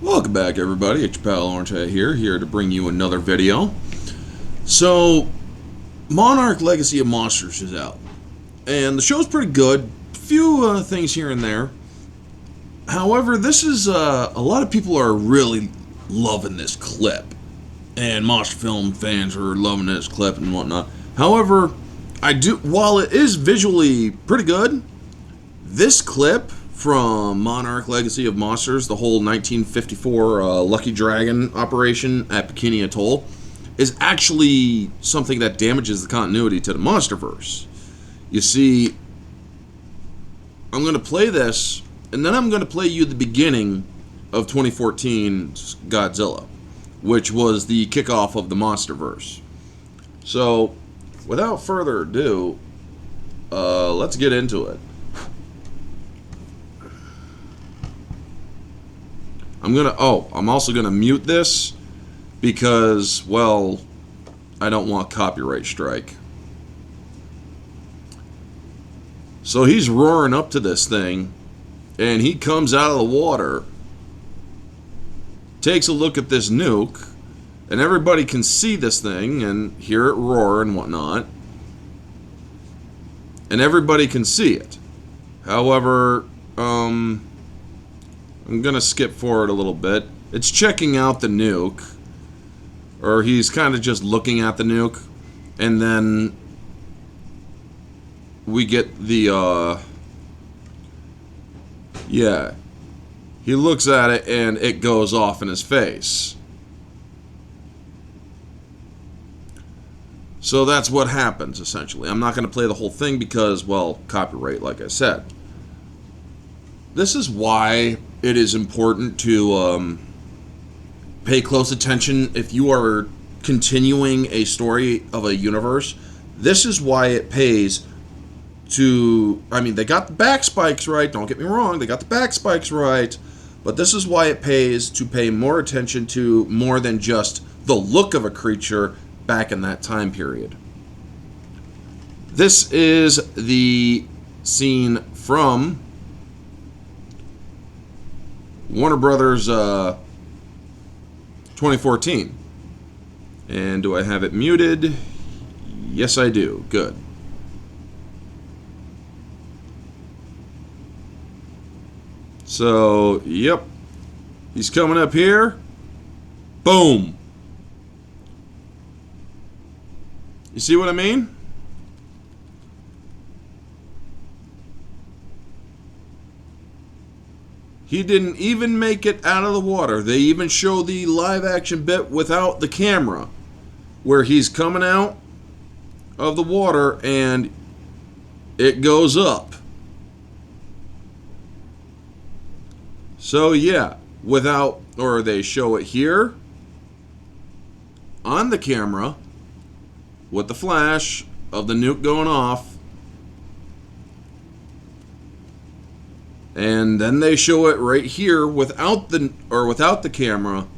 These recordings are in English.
Welcome back, everybody. It's your pal Orange Hat here to bring you another video. So, Monarch Legacy of Monsters is out, and the show's pretty good. Few things here and there. However, this is a lot of people are really loving this clip, and monster film fans are loving this clip and whatnot. However, while it is visually pretty good, this clip from Monarch Legacy of Monsters, the whole 1954 Lucky Dragon operation at Bikini Atoll, is actually something that damages the continuity to the Monsterverse. You see, I'm going to play this, and then I'm going to play you the beginning of 2014's Godzilla, which was the kickoff of the Monsterverse. So, without further ado, let's get into it. I'm also gonna mute this because, well, I don't want copyright strike. So he's roaring up to this thing, and he comes out of the water, takes a look at this nuke, and everybody can see this thing and hear it roar and whatnot, and everybody can see it. However, I'm going to skip forward a little bit. It's checking out the nuke, or he's kind of just looking at the nuke, and then we get the, he looks at it and it goes off in his face. So that's what happens, essentially. I'm not going to play the whole thing because, well, copyright, like I said. This is why it is important to pay close attention if you are continuing a story of a universe. This is why it pays to... I mean, they got the back spikes right, don't get me wrong, they got the back spikes right, but this is why it pays to pay more attention to more than just the look of a creature back in that time period. This is the scene from Warner Brothers 2014. And do I have it muted? Yes, I do. Good. So, yep. He's coming up here. Boom. You see what I mean? He didn't even make it out of the water. They even show the live action bit without the camera, where he's coming out of the water and it goes up. So yeah, or they show it here on the camera with the flash of the nuke going off. And then they show it right here without the camera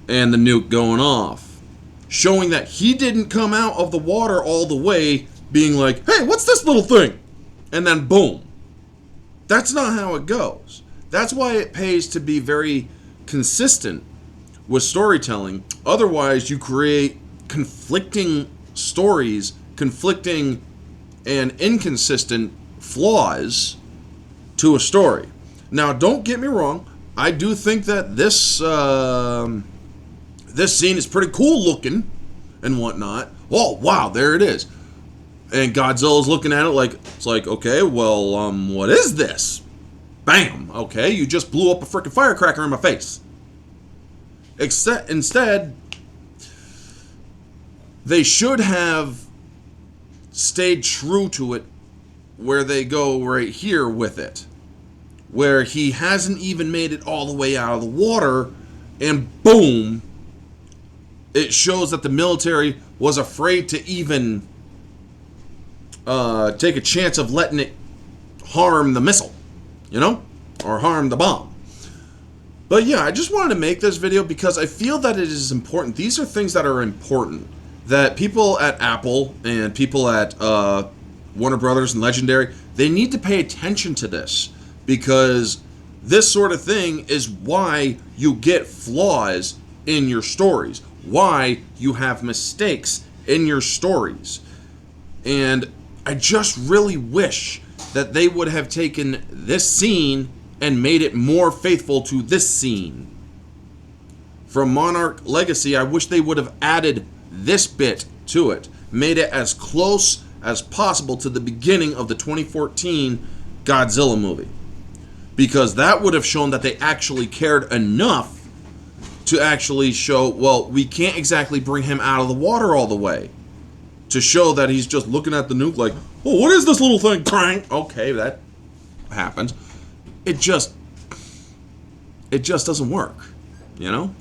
and the nuke going off, showing that he didn't come out of the water all the way being like, hey, what's this little thing? And then boom. That's not how it goes. That's why it pays to be very consistent with storytelling. Otherwise, you create conflicting stories, conflicting and inconsistent flaws to a story. Now, don't get me wrong. I do think that this this scene is pretty cool looking and whatnot. Oh, wow, there it is. And Godzilla's looking at it like, it's like, okay, well, what is this? Bam. Okay, you just blew up a freaking firecracker in my face. Instead, they should have stayed true to it, where they go right here with it, where he hasn't even made it all the way out of the water, and boom, it shows that the military was afraid to even take a chance of letting it harm the missile, or harm the bomb. But yeah, I just wanted to make this video because I feel that it is important. These are things that are important, that people at Apple and people at Warner Brothers and Legendary, they need to pay attention to this, because This sort of thing is why you get flaws in your stories, why you have mistakes in your stories. And I just really wish that they would have taken this scene and made it more faithful to this scene. From Monarch Legacy, I wish they would have added this bit to it, made it as close as possible to the beginning of the 2014 Godzilla movie. Because that would have shown that they actually cared enough to actually show, well, we can't exactly bring him out of the water all the way. To show that he's just looking at the nuke like, oh, what is this little thing? Crank. Okay, that happens. It just doesn't work, you know?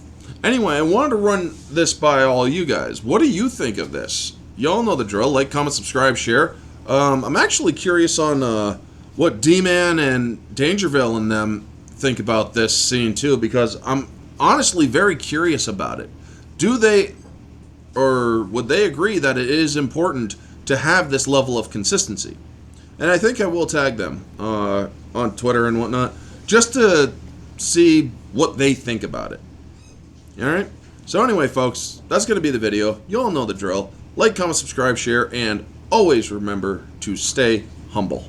Anyway, I wanted to run this by all you guys. What do you think of this? Y'all know the drill. Like, comment, subscribe, share. I'm actually curious on what D-Man and Dangerville and them think about this scene too, because I'm honestly very curious about it. Do they, or would they agree that it is important to have this level of consistency? And I think I will tag them on Twitter and whatnot, just to see what they think about it. Alright? So anyway, folks, that's going to be the video. You all know the drill. Like, comment, subscribe, share, and always remember to stay humble.